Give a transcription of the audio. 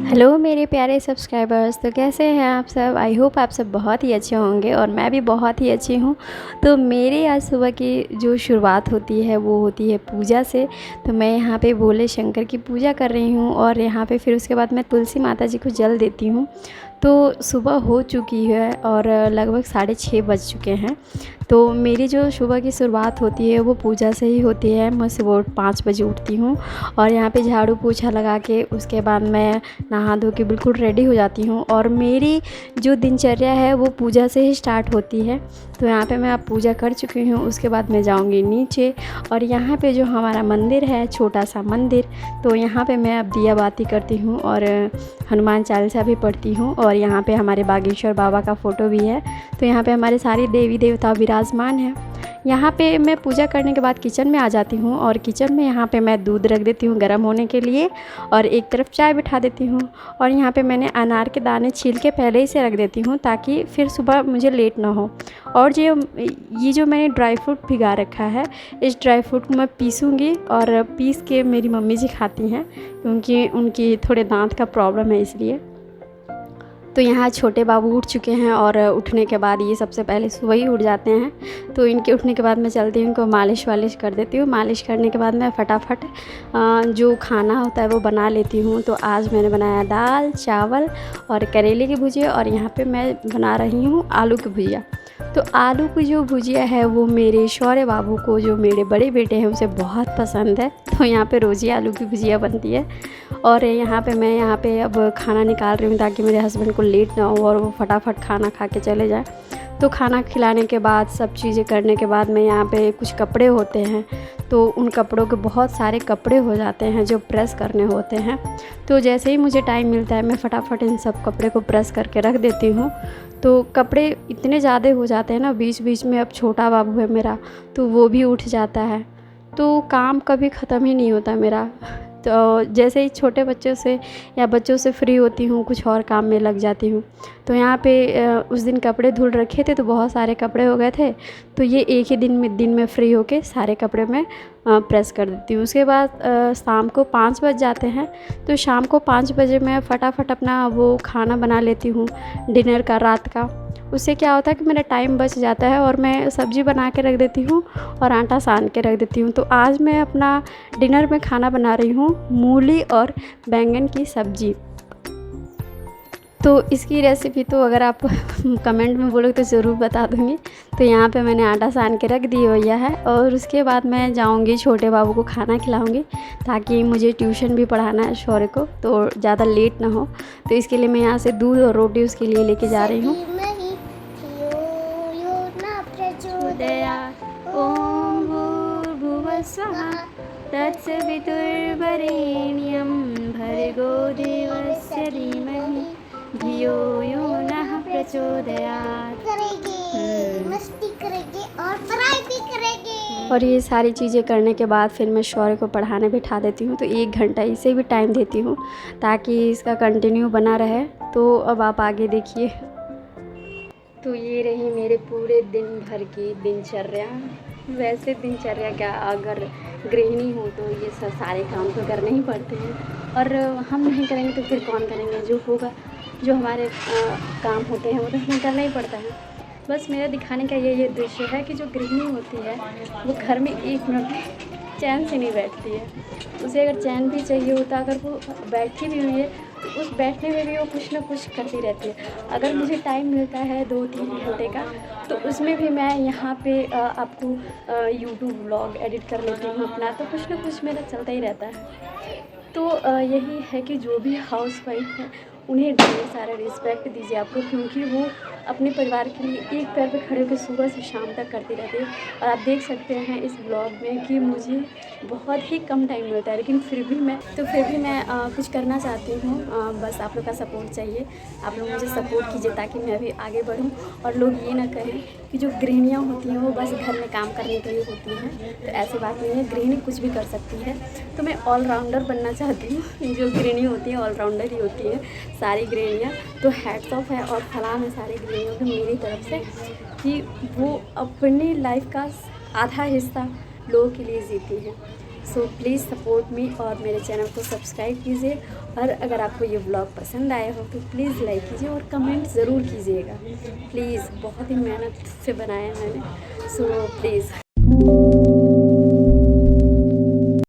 Hello मेरे प्यारे subscribers, तो कैसे हैं आप सब। आई होप आप सब बहुत ही अच्छे होंगे और मैं भी बहुत ही अच्छी हूँ। तो मेरी आज सुबह की जो शुरुआत होती है वो होती है पूजा से। तो मैं यहाँ पे भोले शंकर की पूजा कर रही हूँ और यहाँ पे फिर उसके बाद मैं तुलसी माता जी को जल देती हूँ। तो सुबह हो चुकी है और लगभग 6:30 बज चुके हैं। तो मेरी जो सुबह की शुरुआत होती है वो पूजा से ही होती है। मैं सुबह 5 बजे उठती हूँ और यहाँ पे झाड़ू पोछा लगा के उसके बाद मैं नहा धो के बिल्कुल रेडी हो जाती हूँ और मेरी जो दिनचर्या है वो पूजा से ही स्टार्ट होती है। तो यहाँ पे मैं अब पूजा कर चुकी हूँ, उसके बाद मैं जाऊँगी नीचे और यहाँ पे जो हमारा मंदिर है, छोटा सा मंदिर, तो यहाँ पे मैं अब दिया बाती करती हूँ और हनुमान चालीसा भी पढ़ती हूँ। और यहाँ पे हमारे बागेश्वर बाबा का फ़ोटो भी है। तो यहाँ पे हमारे सारे देवी देवता विराजमान हैं। यहाँ पे मैं पूजा करने के बाद किचन में आ जाती हूँ और किचन में यहाँ पे मैं दूध रख देती हूँ गर्म होने के लिए और एक तरफ चाय बिठा देती हूँ। और यहाँ पे मैंने अनार के दाने छील के पहले ही से रख देती हूँ ताकि फिर सुबह मुझे लेट ना हो। और ये जो मैंने ड्राई फ्रूट भिगा रखा है, इस ड्राई फ्रूट को मैं पीसूँगी और पीस के मेरी मम्मी जी खाती हैं क्योंकि उनकी थोड़े दांत का प्रॉब्लम है इसलिए। तो यहाँ छोटे बाबू उठ चुके हैं और उठने के बाद ये सबसे पहले सुबह ही उठ जाते हैं। तो इनके उठने के बाद मैं चलती हूँ, इनको मालिश वालिश कर देती हूँ। मालिश करने के बाद मैं फटाफट जो खाना होता है वो बना लेती हूँ। तो आज मैंने बनाया दाल चावल और करेले की भुजिया और यहाँ पे मैं बना रही हूँ आलू की भुजिया। तो आलू की जो भुजिया है वो मेरे शौर्य बाबू को, जो मेरे बड़े बेटे हैं, उसे बहुत पसंद है। तो यहाँ पे रोज़ ही आलू की भुजिया बनती है। और यहाँ पे अब खाना निकाल रही हूँ ताकि मेरे हस्बैंड को लेट ना हो और वो फटाफट खाना खा के चले जाए। तो खाना खिलाने के बाद सब चीज़ें करने के बाद मैं यहाँ पे कुछ कपड़े होते हैं, तो उन कपड़ों के बहुत सारे कपड़े हो जाते हैं जो प्रेस करने होते हैं। तो जैसे ही मुझे टाइम मिलता है मैं फटाफट इन सब कपड़े को प्रेस करके रख देती हूँ। तो कपड़े इतने ज़्यादा हो जाते हैं ना, बीच बीच में अब छोटा बाबू है मेरा तो वो भी उठ जाता है, तो काम कभी ख़त्म ही नहीं होता मेरा। तो जैसे ही छोटे बच्चों से या बच्चों से फ्री होती हूँ कुछ और काम में लग जाती हूँ। तो यहाँ पे उस दिन कपड़े धुल रखे थे तो बहुत सारे कपड़े हो गए थे, तो ये एक ही दिन में फ्री होके सारे कपड़े मैं प्रेस कर देती हूँ। उसके बाद शाम को 5 बज जाते हैं। तो शाम को 5 बजे मैं फटाफट अपना वो खाना बना लेती हूँ डिनर का, रात का। उससे क्या होता है कि मेरा टाइम बच जाता है और मैं सब्ज़ी बना के रख देती हूँ और आटा सान के रख देती हूँ। तो आज मैं अपना डिनर में खाना बना रही हूँ मूली और बैंगन की सब्ज़ी। तो इसकी रेसिपी तो अगर आप कमेंट में बोलोगे तो ज़रूर बता दूँगी। तो यहाँ पे मैंने आटा सान के रख दिया है और उसके बाद मैं जाऊँगी छोटे बाबू को खाना खिलाऊँगी ताकि मुझे ट्यूशन भी पढ़ाना है शौर्य को, तो ज़्यादा लेट ना हो। तो इसके लिए मैं यहाँ से दूध और रोटी उसके लिए लेके जा रही हूँ। ओम भूर्भुवः स्वः तत्सवितुर्वरेण्यं भर्गो देवस्य धीमहि धियो यो नः प्रचोदयात्। मस्ती करेंगे और पढ़ाई भी करेंगे। और ये सारी चीज़ें करने के बाद फिर मैं शौर्य को पढ़ाने बिठा देती हूँ। तो 1 घंटा इसे भी टाइम देती हूँ ताकि इसका कंटिन्यू बना रहे। तो अब आप आगे देखिए। तो ये रही मेरे पूरे दिन भर की दिनचर्या। वैसे दिनचर्या क्या, अगर गृहिणी हो तो ये सब सारे काम तो करने ही पड़ते हैं और हम नहीं करेंगे तो फिर कौन करेंगे। जो होगा, जो हमारे काम होते हैं वो तो हमें करना ही पड़ता है। बस मेरा दिखाने का ये दृश्य है कि जो गृहिणी होती है वो घर में 1 मिनट चैन से नहीं बैठती है। उसे अगर चैन भी चाहिए होता, अगर वो बैठी भी हुई है तो उस बैठने में भी वो कुछ ना कुछ करती रहती है। अगर मुझे टाइम मिलता है 2-3 घंटे का तो उसमें भी मैं यहाँ पे आपको यूट्यूब व्लॉग एडिट कर लेती हूँ अपना, तो कुछ ना कुछ मेरा चलता ही रहता है। तो यही है कि जो भी हाउसवाइफ है उन्हें ढेर सारा रिस्पेक्ट दीजिए आप लोग, क्योंकि वो अपने परिवार के लिए एक पैर पे खड़े होकर सुबह से शाम तक करती रहती है। और आप देख सकते हैं इस ब्लॉग में कि मुझे बहुत ही कम टाइम मिलता है, लेकिन फिर भी मैं कुछ करना चाहती हूँ। बस आप लोग का सपोर्ट चाहिए। आप लोग मुझे सपोर्ट कीजिए ताकि मैं भी आगे बढ़ूँ और लोग ये ना कहें कि जो गृहिणियाँ होती हैं वो बस घर में काम करने के लिए होती हैं। तो ऐसी बात नहीं है, गृहिणी कुछ भी कर सकती है। तो मैं ऑलराउंडर बनना चाहती हूँ। जो गृहिणी होती है ऑलराउंडर ही होती है सारी गृहिणियाँ। तो हैट्स ऑफ है और सलाम है सारी गृहिणियों को मेरी तरफ से कि वो अपनी लाइफ का आधा हिस्सा लोगों के लिए जीती हैं। सो प्लीज़ सपोर्ट मी और मेरे चैनल को सब्सक्राइब कीजिए। और अगर आपको ये व्लॉग पसंद आया हो तो प्लीज़ लाइक कीजिए और कमेंट ज़रूर कीजिएगा प्लीज़। बहुत ही मेहनत से बनाया है मैंने, सो प्लीज़।